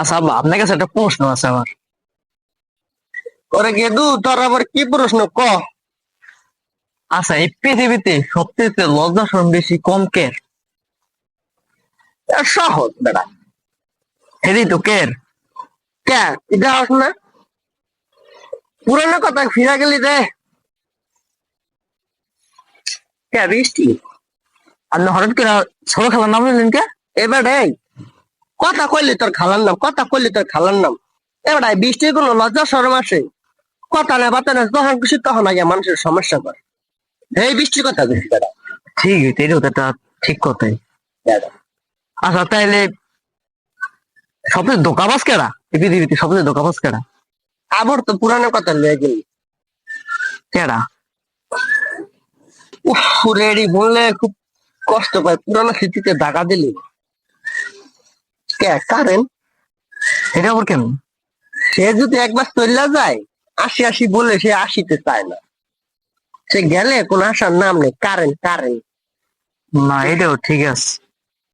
আচ্ছা আব্বা, আপনার কাছে একটা প্রশ্ন আছে আমার। ওরে গেদু, তোর আবার কি প্রশ্ন ক। আচ্ছা, এই পৃথিবীতে সবচেয়ে লজ্জা শরম বেশি কম কের? সহজ বেড়া। হেরি তো কের। কে এটা হোস না, পুরানো কথা ফিরা গেলি রে। কে বৃষ্টি? আপনি হঠাৎ করে ছোট খেলার নাম নিলেন কে? এবার এই কথা কইলি তোর খালার নাম, কথা কইলি তোর খালার নাম। এবার বৃষ্টির কোনো লজ্জা শরম আসে? কথা না বাতা না, যখন খুশি তখন আগে মানুষের সমস্যা করে। এই বৃষ্টির কথা বেশি বেড়া। ঠিক আছে, এটা তো একটা ঠিক কথাই। বেড়া। আচ্ছা তাইলে সবচেয়ে ধোকাবাজ কেডা এই পৃথিবীতে? সবচেয়ে ধোকাবাজ কেডা? আবার তো পুরানো কথা লয়ে গেলি। কেডা? উফ, রেডি বললে খুব কষ্ট পায়, পুরানো স্মৃতিতে দাগা দিলি। কে কারেন্ট? এটা আবার কেন? সে যদি একবার চলে যায়, আসি আসি বলে সে আসিতে চায় না। সে গেলে কোন আসার নাম নেই, কারেন্ট কারেন্ট। না, এটাও ঠিক আছে।